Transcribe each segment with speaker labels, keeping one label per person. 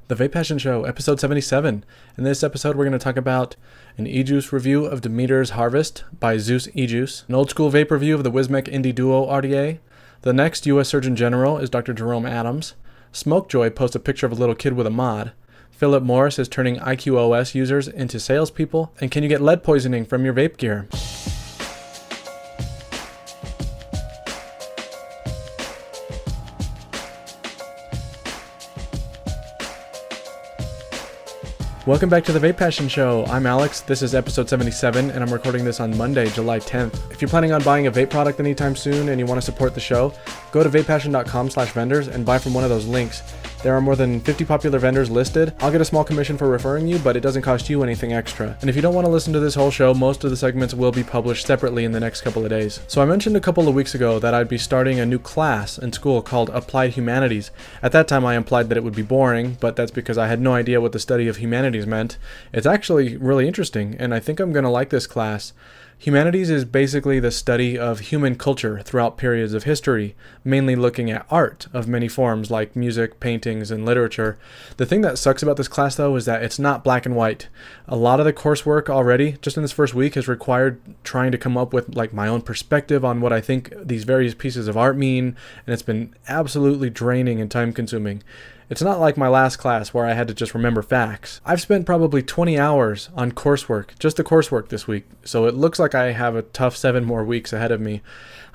Speaker 1: The VapePassion Show, episode 77. In this episode, we're going to talk about an e-juice review of Zeus Harvest by Zeus Juice, an old school vape review of the Wismec Indie Duo RDA. The next U.S. Surgeon General is Dr. Jerome Adams. Smokejoy posts a picture of a little kid with a mod. Philip Morris is turning IQOS users into salespeople. And can you get lead poisoning from your vape gear? Welcome back to the VapePassion Show. I'm Alex, this is episode 77, and I'm recording this on Monday, July 10th. If you're planning on buying a vape product anytime soon and you want to support the show, go to vapepassion.com/vendors and buy from one of those links. There are more than 50 popular vendors listed. I'll get a small commission for referring you, but it doesn't cost you anything extra. And if you don't want to listen to this whole show, most of the segments will be published separately in the next couple of days. So I mentioned a couple of weeks ago that I'd be starting a new class in school called Applied Humanities. At that time I implied that it would be boring, but that's because I had no idea what the study of humanities meant. It's actually really interesting, and I think I'm going to like this class. Humanities is basically the study of human culture throughout periods of history, mainly looking at art of many forms like music, paintings, and literature. The thing that sucks about this class, though, is that it's not black and white. A lot of the coursework already, just in this first week, has required trying to come up with like my own perspective on what I think these various pieces of art mean, and it's been absolutely draining and time-consuming. It's not like my last class where I had to just remember facts. I've spent probably 20 hours on coursework, just the coursework this week, so it looks like I have a tough 7 more weeks ahead of me.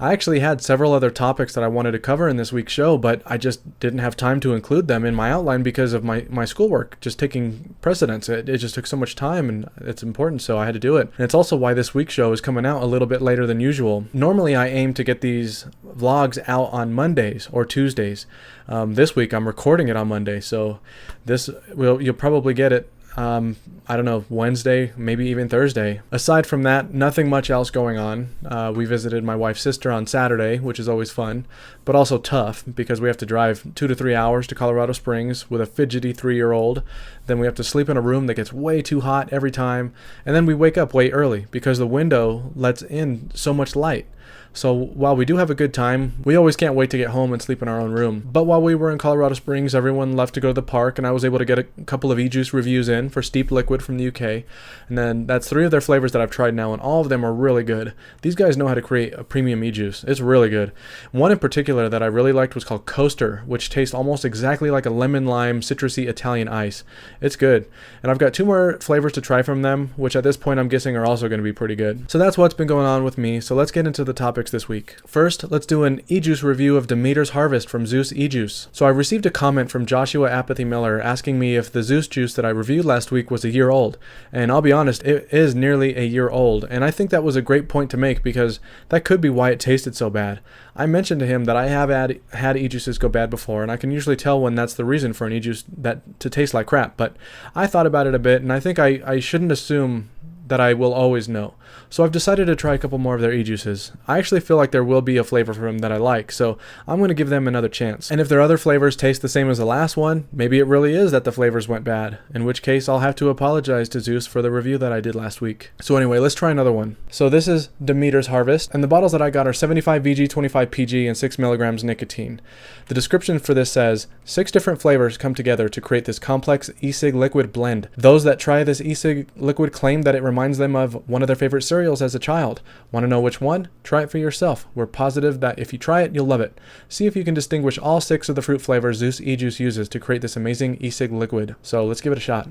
Speaker 1: I actually had several other topics that I wanted to cover in this week's show, but I just didn't have time to include them in my outline because of my schoolwork just taking precedence. It just took so much time, and it's important, so I had to do it. And it's also why this week's show is coming out a little bit later than usual. Normally I aim to get these vlogs out on Mondays or Tuesdays. This week I'm recording it on Monday, so you'll probably get it I don't know, Wednesday, maybe even Thursday. Aside from that, nothing much else going on. We visited my wife's sister on Saturday, which is always fun, but also tough because we have to drive 2 to 3 hours to Colorado Springs with a fidgety 3-year-old. Then we have to sleep in a room that gets way too hot every time. And then we wake up way early because the window lets in so much light. So while we do have a good time, we always can't wait to get home and sleep in our own room. But while we were in Colorado Springs, everyone left to go to the park, and I was able to get a couple of e-juice reviews in for Steep Liquid from the UK. And then that's 3 of their flavors that I've tried now, and all of them are really good. These guys know how to create a premium e-juice. It's really good. One in particular that I really liked was called Coaster, which tastes almost exactly like a lemon lime citrusy Italian ice. It's good. And I've got 2 more flavors to try from them, which at this point I'm guessing are also going to be pretty good. So that's what's been going on with me. So let's get into the topics this week. First, let's do an e-juice review of Zeus Harvest from Zeus Juice. So I received a comment from Joshua Apathy Miller asking me if the Zeus Juice that I reviewed last week was a year old. And I'll be honest, it is nearly a year old. And I think that was a great point to make because that could be why it tasted so bad. I mentioned to him that I have had e-juices go bad before, and I can usually tell when that's the reason for an e-juice to taste like crap. But I thought about it a bit, and I think I shouldn't assume that I will always know. So I've decided to try a couple more of their e-juices. I actually feel like there will be a flavor from them that I like, so I'm going to give them another chance. And if their other flavors taste the same as the last one, maybe it really is that the flavors went bad, in which case I'll have to apologize to Zeus for the review that I did last week. So anyway, let's try another one. So this is Zeus Harvest, and the bottles that I got are 75 VG, 25 PG, and 6 milligrams nicotine. The description for this says, 6 different flavors come together to create this complex e-cig liquid blend. Those that try this e-cig liquid claim that it reminds them of one of their favorite cereals as a child. Want to know which one? Try it for yourself. We're positive that if you try it, you'll love it. See if you can distinguish all 6 of the fruit flavors Zeus Juice uses to create this amazing e-cig liquid. So let's give it a shot.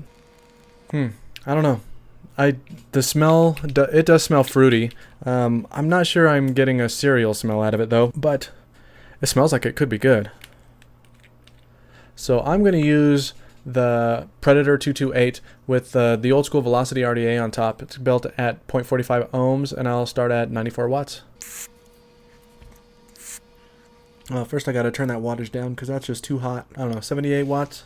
Speaker 1: I don't know. The smell, it does smell fruity. I'm not sure I'm getting a cereal smell out of it though, but it smells like it could be good. So I'm going to use the Predator 228 with the old school Velocity RDA on top. It's built at 0.45 ohms, and I'll start at 94 watts. First I gotta turn that wattage down because that's just too hot. I don't know, 78 watts.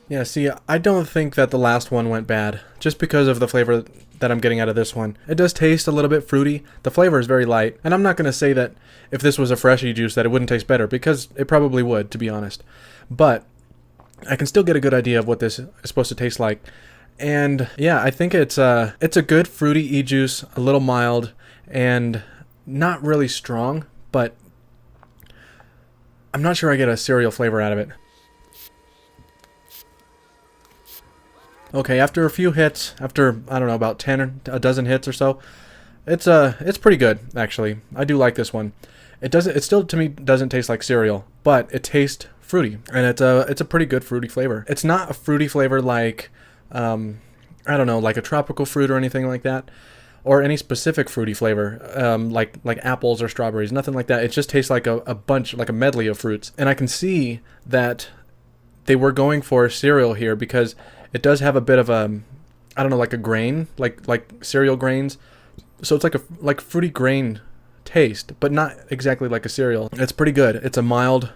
Speaker 1: Yeah, see, I don't think that the last one went bad, just because of the flavor that I'm getting out of this one. It does taste a little bit fruity. The flavor is very light, and I'm not going to say that if this was a fresh e-juice that it wouldn't taste better, because it probably would, to be honest. But I can still get a good idea of what this is supposed to taste like. And yeah, I think it's a good fruity e-juice, a little mild, and not really strong, but I'm not sure I get a cereal flavor out of it. Okay, after a few hits, after, I don't know, about 10 or a dozen hits or so, it's pretty good, actually. I do like this one. It still, to me, doesn't taste like cereal, but it tastes fruity, and it's a pretty good fruity flavor. It's not a fruity flavor like, I don't know, like a tropical fruit or anything like that, or any specific fruity flavor, like apples or strawberries, nothing like that. It just tastes like a bunch, like a medley of fruits. And I can see that they were going for cereal here because it does have a bit of a, I don't know, like a grain, like cereal grains. So it's like fruity grain taste, but not exactly like a cereal. It's pretty good. It's a mild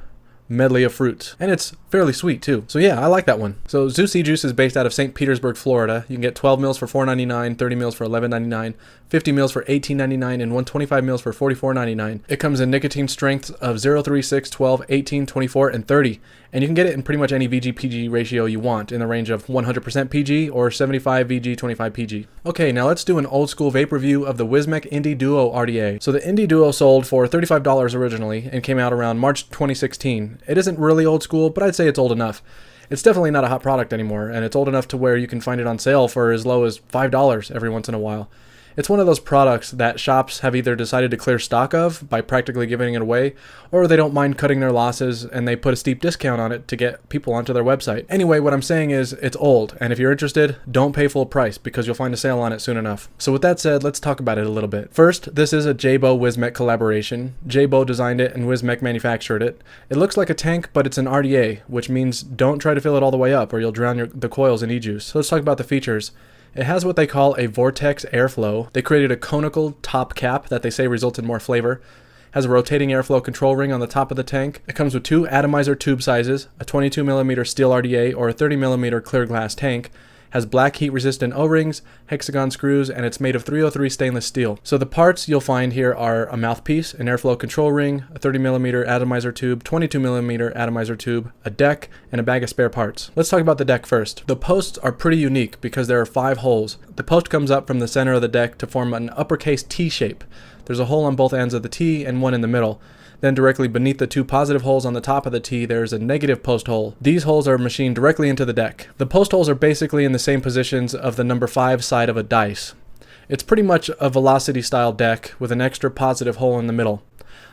Speaker 1: medley of fruits, and it's fairly sweet too. So yeah, I like that one. So Zusi Juice is based out of St. Petersburg, Florida. You can get 12 mils for $4.99, 30 mils for $11.99, 50 mils for $18.99, and 125 mils for $44.99. It comes in nicotine strengths of 0, 3, 6, 12, 18, 24, and 30. And you can get it in pretty much any VG-PG ratio you want, in the range of 100% PG or 75 VG, 25 PG. Okay, now let's do an old school vape review of the Wismec Indie Duo RDA. So the Indie Duo sold for $35 originally and came out around March 2016. It isn't really old school, but I'd say it's old enough. It's definitely not a hot product anymore, and it's old enough to where you can find it on sale for as low as $5 every once in a while. It's one of those products that shops have either decided to clear stock of by practically giving it away, or they don't mind cutting their losses and they put a steep discount on it to get people onto their website. Anyway, what I'm saying is it's old, and if you're interested, don't pay full price because you'll find a sale on it soon enough. So with that said, let's talk about it a little bit. First, this is a Jaybo Wismec collaboration. Jaybo designed it and Wismec manufactured it. It looks like a tank, but it's an RDA, which means don't try to fill it all the way up or you'll drown the coils in e-juice. So let's talk about the features. It has what they call a vortex airflow. They created a conical top cap that they say results in more flavor. Has a rotating airflow control ring on the top of the tank. It comes with two atomizer tube sizes, a 22mm steel RDA or a 30mm clear glass tank. Has black heat resistant O-rings, hexagon screws, and it's made of 303 stainless steel. So the parts you'll find here are a mouthpiece, an airflow control ring, a 30mm atomizer tube, 22mm atomizer tube, a deck, and a bag of spare parts. Let's talk about the deck first. The posts are pretty unique because there are 5 holes. The post comes up from the center of the deck to form an uppercase T shape. There's a hole on both ends of the T and one in the middle. Then directly beneath the 2 positive holes on the top of the T, there's a negative post hole. These holes are machined directly into the deck. The post holes are basically in the same positions of the number 5 side of a dice. It's pretty much a velocity style deck with an extra positive hole in the middle.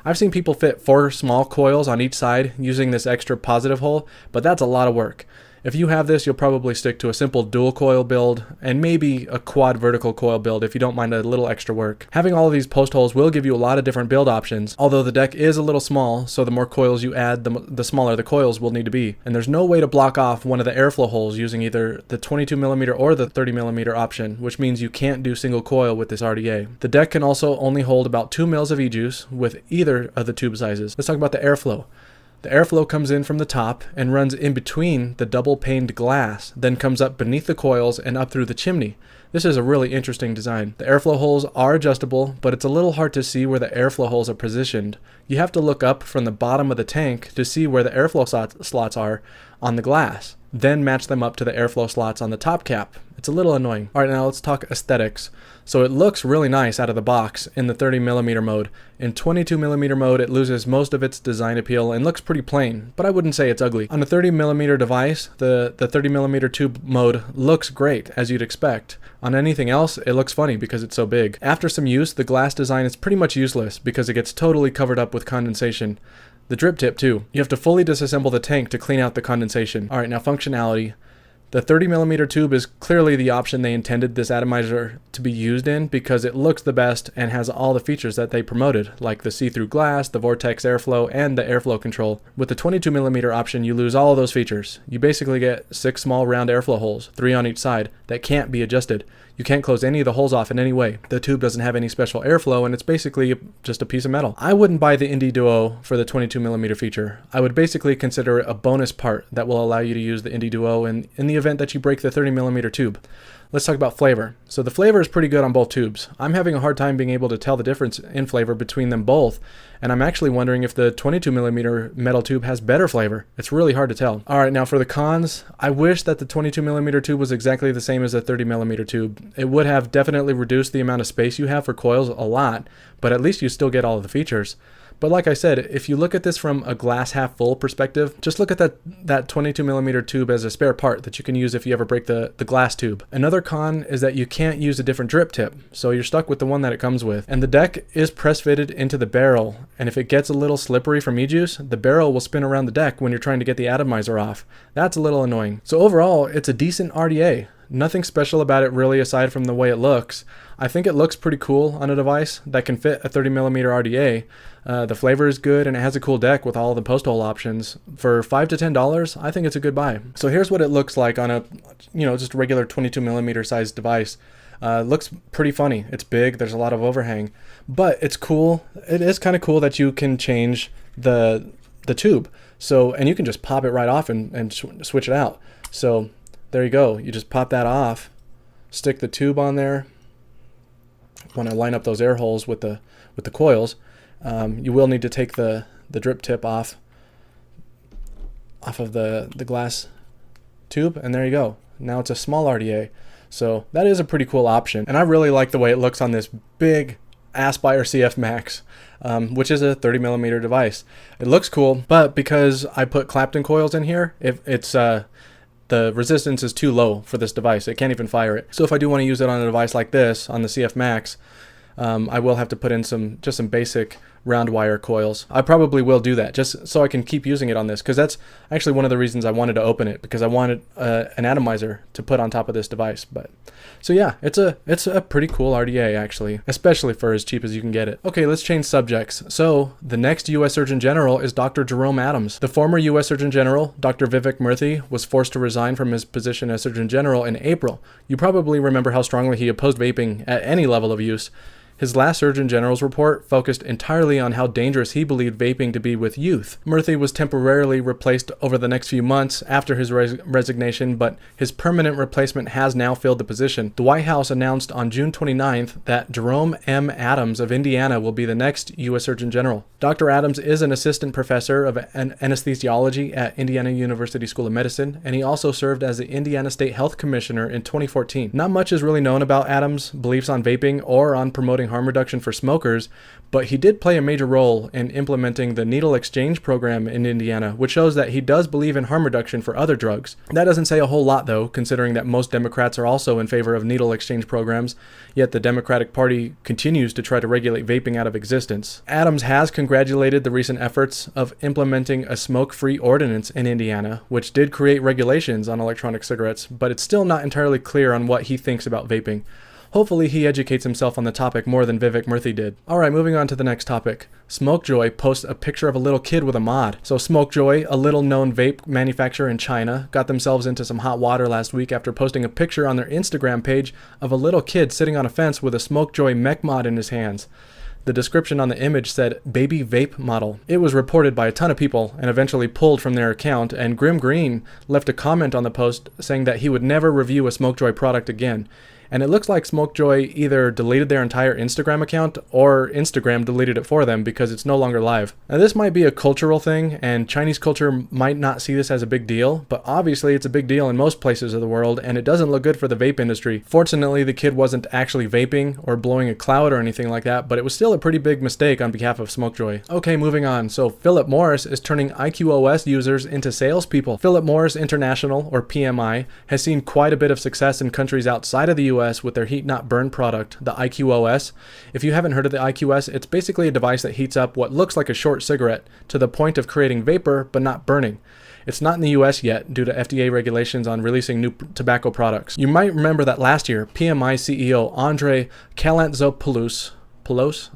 Speaker 1: I've seen people fit 4 small coils on each side using this extra positive hole, but that's a lot of work. If you have this, you'll probably stick to a simple dual coil build and maybe a quad vertical coil build if you don't mind a little extra work. Having all of these post holes will give you a lot of different build options, although the deck is a little small, so the more coils you add, the smaller the coils will need to be. And there's no way to block off one of the airflow holes using either the 22mm or the 30mm option, which means you can't do single coil with this RDA. The deck can also only hold about 2 mils of e-juice with either of the tube sizes. Let's talk about the airflow. The airflow comes in from the top and runs in between the double paned glass, then comes up beneath the coils and up through the chimney. This is a really interesting design. The airflow holes are adjustable, but it's a little hard to see where the airflow holes are positioned. You have to look up from the bottom of the tank to see where the airflow slots are on the glass, then match them up to the airflow slots on the top cap. It's a little annoying. Alright, now let's talk aesthetics. So it looks really nice out of the box in the 30mm mode. In 22mm mode, it loses most of its design appeal and looks pretty plain, but I wouldn't say it's ugly. On a 30mm device, the 30mm tube mode looks great, as you'd expect. On anything else, it looks funny because it's so big. After some use, the glass design is pretty much useless because it gets totally covered up with condensation. The drip tip too. You have to fully disassemble the tank to clean out the condensation. Alright, now functionality. The 30mm tube is clearly the option they intended this atomizer to be used in because it looks the best and has all the features that they promoted, like the see-through glass, the vortex airflow, and the airflow control. With the 22mm option, you lose all of those features. You basically get 6 small round airflow holes, 3 on each side, that can't be adjusted. You can't close any of the holes off in any way. The tube doesn't have any special airflow, and it's basically just a piece of metal. I wouldn't buy the Indie Duo for the 22mm feature. I would basically consider it a bonus part that will allow you to use the Indie Duo in the event that you break the 30mm tube. Let's talk about flavor. So the flavor is pretty good on both tubes. I'm having a hard time being able to tell the difference in flavor between them both, and I'm actually wondering if the 22mm metal tube has better flavor. It's really hard to tell. Alright, now for the cons, I wish that the 22mm tube was exactly the same as the 30mm tube. It would have definitely reduced the amount of space you have for coils a lot, but at least you still get all of the features. But like I said, if you look at this from a glass half full perspective, just look at that 22 millimeter tube as a spare part that you can use if you ever break the glass tube. Another con is that you can't use a different drip tip, so you're stuck with the one that it comes with. And the deck is press fitted into the barrel, and if it gets a little slippery from e-juice, the barrel will spin around the deck when you're trying to get the atomizer off. That's a little annoying. So overall, it's a decent RDA. Nothing special about it really aside from the way it looks. I think it looks pretty cool on a device that can fit a 30 millimeter RDA. The flavor is good and it has a cool deck with all the post hole options. For $5 to $10, I think it's a good buy. So here's what it looks like on a, just a regular 22 millimeter size device. Looks pretty funny. It's big. There's a lot of overhang, but it's cool. It is kind of cool that you can change the tube. So, and you can just pop it right off and switch it out. So there you go. You just pop that off, stick the tube on there. Want to line up those air holes with the coils. You will need to take the drip tip off of the glass tube, and there you go. Now it's a small RDA. So that is a pretty cool option, and I really like the way it looks on this big Aspire CF Max, which is a 30 millimeter device. It looks cool, but because I put Clapton coils in here, the resistance is too low for this device. It can't even fire it. So if I do want to use it on a device like this, on the CF Max, I will have to put in some basic round wire coils. I probably will do that just so I can keep using it on this, because that's actually one of the reasons I wanted to open it, because I wanted an atomizer to put on top of this device. But so yeah, it's a pretty cool RDA actually, especially for as cheap as you can get it. Okay, let's change subjects. So the next U.S. Surgeon General is Dr. Jerome Adams. The former U.S. Surgeon General, Dr. Vivek Murthy, was forced to resign from his position as Surgeon General in April. You probably remember how strongly he opposed vaping at any level of use. His last Surgeon General's report focused entirely on how dangerous he believed vaping to be with youth. Murthy was temporarily replaced over the next few months after his resignation, but his permanent replacement has now filled the position. The White House announced on June 29th that Jerome M. Adams of Indiana will be the next U.S. Surgeon General. Dr. Adams is an assistant professor of anesthesiology at Indiana University School of Medicine, and he also served as the Indiana State Health Commissioner in 2014. Not much is really known about Adams' beliefs on vaping or on promoting harm reduction for smokers, but he did play a major role in implementing the needle exchange program in Indiana, which shows that he does believe in harm reduction for other drugs. That doesn't say a whole lot though, considering that most Democrats are also in favor of needle exchange programs, yet the Democratic Party continues to try to regulate vaping out of existence. Adams has congratulated the recent efforts of implementing a smoke-free ordinance in Indiana, which did create regulations on electronic cigarettes, but it's still not entirely clear on what he thinks about vaping. Hopefully he educates himself on the topic more than Vivek Murthy did. Alright, moving on to the next topic. Smokejoy posts a picture of a little kid with a mod. So Smokejoy, a little known vape manufacturer in China, got themselves into some hot water last week after posting a picture on their Instagram page of a little kid sitting on a fence with a Smokejoy mech mod in his hands. The description on the image said, "Baby Vape Model." It was reported by a ton of people and eventually pulled from their account, and Grim Green left a comment on the post saying that he would never review a Smokejoy product again. And it looks like Smokejoy either deleted their entire Instagram account or Instagram deleted it for them because it's no longer live. Now this might be a cultural thing, and Chinese culture might not see this as a big deal, but obviously it's a big deal in most places of the world, and it doesn't look good for the vape industry. Fortunately, the kid wasn't actually vaping or blowing a cloud or anything like that, but it was still a pretty big mistake on behalf of Smokejoy. Okay, moving on. So Philip Morris is turning IQOS users into salespeople. Philip Morris International, or PMI, has seen quite a bit of success in countries outside of the US with their heat not burn product, the IQOS. If you haven't heard of the IQOS, it's basically a device that heats up what looks like a short cigarette to the point of creating vapor but not burning. It's not in the US yet due to FDA regulations on releasing new tobacco products. You might remember that last year, PMI CEO Andrei Kalantzopoulos,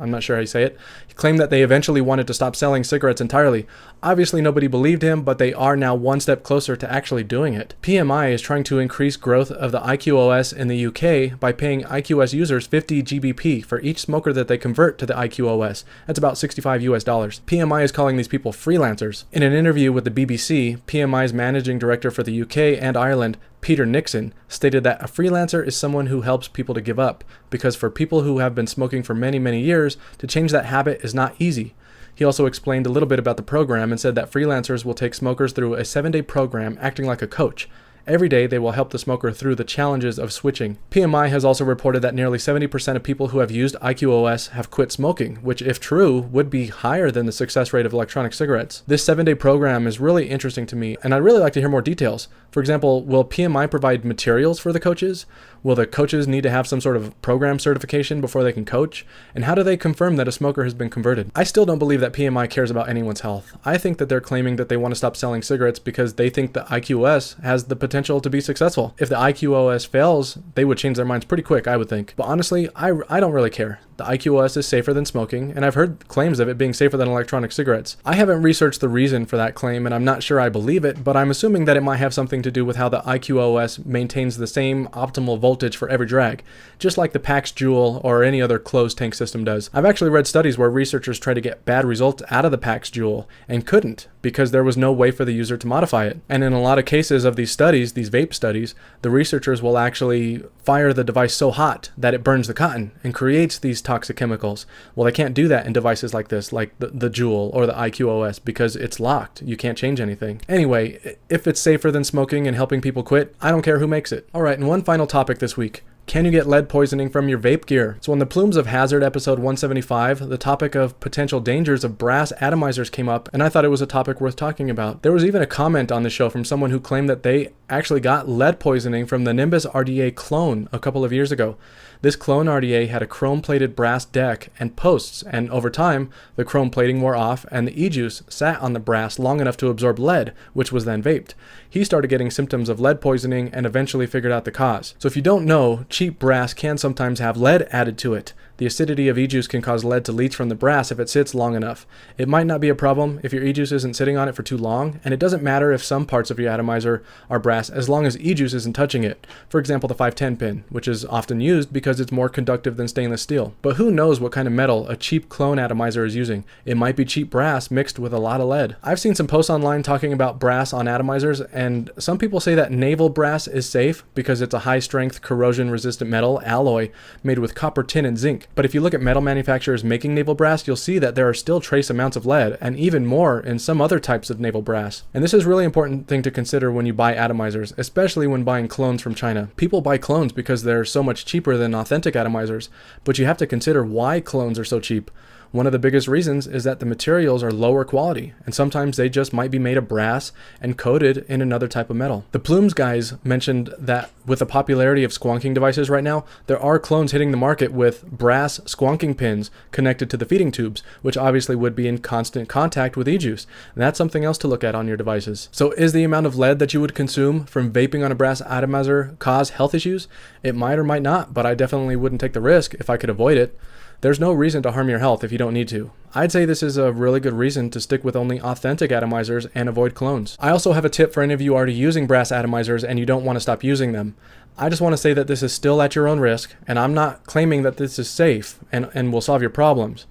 Speaker 1: I'm not sure how you say it, he claimed that they eventually wanted to stop selling cigarettes entirely. Obviously nobody believed him, but they are now one step closer to actually doing it. PMI is trying to increase growth of the IQOS in the UK by paying IQOS users 50 GBP for each smoker that they convert to the IQOS. That's about $65 US. PMI is calling these people freelancers. In an interview with the BBC, PMI's managing director for the UK and Ireland, Peter Nixon, stated that a freelancer is someone who helps people to give up, because for people who have been smoking for many years, to change that habit is not easy. He also explained a little bit about the program and said that freelancers will take smokers through a 7-day program acting like a coach. Every day, they will help the smoker through the challenges of switching. PMI has also reported that nearly 70% of people who have used IQOS have quit smoking, which, if true, would be higher than the success rate of electronic cigarettes. This 7-day program is really interesting to me, and I'd really like to hear more details. For example, will PMI provide materials for the coaches? Will the coaches need to have some sort of program certification before they can coach? And how do they confirm that a smoker has been converted? I still don't believe that PMI cares about anyone's health. I think that they're claiming that they want to stop selling cigarettes because they think the IQOS has the potential to be successful. If the IQOS fails, they would change their minds pretty quick, I would think. But honestly, I don't really care. The IQOS is safer than smoking, and I've heard claims of it being safer than electronic cigarettes. I haven't researched the reason for that claim, and I'm not sure I believe it, but I'm assuming that it might have something to do with how the IQOS maintains the same optimal voltage for every drag, just like the PAX Joule or any other closed tank system does. I've actually read studies where researchers tried to get bad results out of the PAX Joule and couldn't, because there was no way for the user to modify it. And in a lot of cases of these studies, these vape studies, the researchers will actually fire the device so hot that it burns the cotton and creates these toxic chemicals. Well, they can't do that in devices like this, like the Joule or the IQOS, because it's locked. You can't change anything. Anyway, if it's safer than smoking and helping people quit, I don't care who makes it. All right, and one final topic this week. Can you get lead poisoning from your vape gear? So on the Plumes of Hazard episode 175, the topic of potential dangers of brass atomizers came up, and I thought it was a topic worth talking about. There was even a comment on the show from someone who claimed that they actually got lead poisoning from the Nimbus RDA clone a couple of years ago. This clone RDA had a chrome-plated brass deck and posts, and over time, the chrome plating wore off, and the e-juice sat on the brass long enough to absorb lead, which was then vaped. He started getting symptoms of lead poisoning and eventually figured out the cause. So if you don't know, cheap brass can sometimes have lead added to it. The acidity of e-juice can cause lead to leach from the brass if it sits long enough. It might not be a problem if your e-juice isn't sitting on it for too long, and it doesn't matter if some parts of your atomizer are brass as long as e-juice isn't touching it. For example, the 510 pin, which is often used because it's more conductive than stainless steel. But who knows what kind of metal a cheap clone atomizer is using? It might be cheap brass mixed with a lot of lead. I've seen some posts online talking about brass on atomizers, and some people say that naval brass is safe because it's a high-strength, corrosion-resistant metal alloy made with copper, tin, and zinc. But if you look at metal manufacturers making naval brass, you'll see that there are still trace amounts of lead, and even more in some other types of naval brass. And this is a really important thing to consider when you buy atomizers, especially when buying clones from China. People buy clones because they're so much cheaper than authentic atomizers, but you have to consider why clones are so cheap. One of the biggest reasons is that the materials are lower quality, and sometimes they just might be made of brass and coated in another type of metal. The Plumes guys mentioned that with the popularity of squonking devices right now, there are clones hitting the market with brass squonking pins connected to the feeding tubes, which obviously would be in constant contact with e-juice. And that's something else to look at on your devices. So is the amount of lead that you would consume from vaping on a brass atomizer cause health issues? It might or might not, but I definitely wouldn't take the risk if I could avoid it. There's no reason to harm your health if you don't need to. I'd say this is a really good reason to stick with only authentic atomizers and avoid clones. I also have a tip for any of you already using brass atomizers and you don't want to stop using them. I just want to say that this is still at your own risk, and I'm not claiming that this is safe and will solve your problems.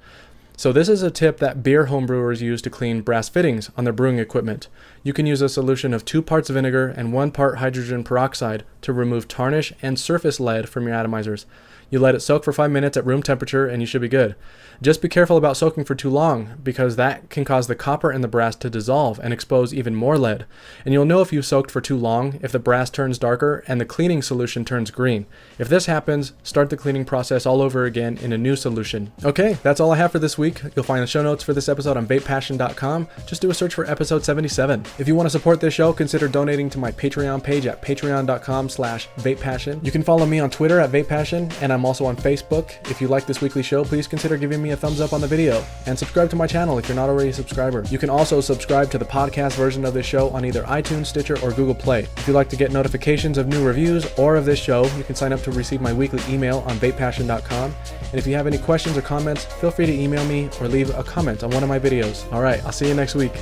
Speaker 1: So this is a tip that beer homebrewers use to clean brass fittings on their brewing equipment. You can use a solution of 2 parts vinegar and 1 part hydrogen peroxide to remove tarnish and surface lead from your atomizers. You let it soak for 5 minutes at room temperature and you should be good. Just be careful about soaking for too long, because that can cause the copper in the brass to dissolve and expose even more lead. And you'll know if you've soaked for too long if the brass turns darker and the cleaning solution turns green. If this happens, start the cleaning process all over again in a new solution. Okay, that's all I have for this week. You'll find the show notes for this episode on VapePassion.com. Just do a search for episode 77. If you want to support this show, consider donating to my Patreon page at patreon.com/VapePassion. You can follow me on Twitter at VapePassion, and I'm also on Facebook. If you like this weekly show, please consider giving me a thumbs up on the video, and subscribe to my channel if you're not already a subscriber. You can also subscribe to the podcast version of this show on either iTunes, Stitcher, or Google Play. If you'd like to get notifications of new reviews or of this show, you can sign up to receive my weekly email on VapePassion.com. And if you have any questions or comments, feel free to email me or leave a comment on one of my videos. All right, I'll see you next week.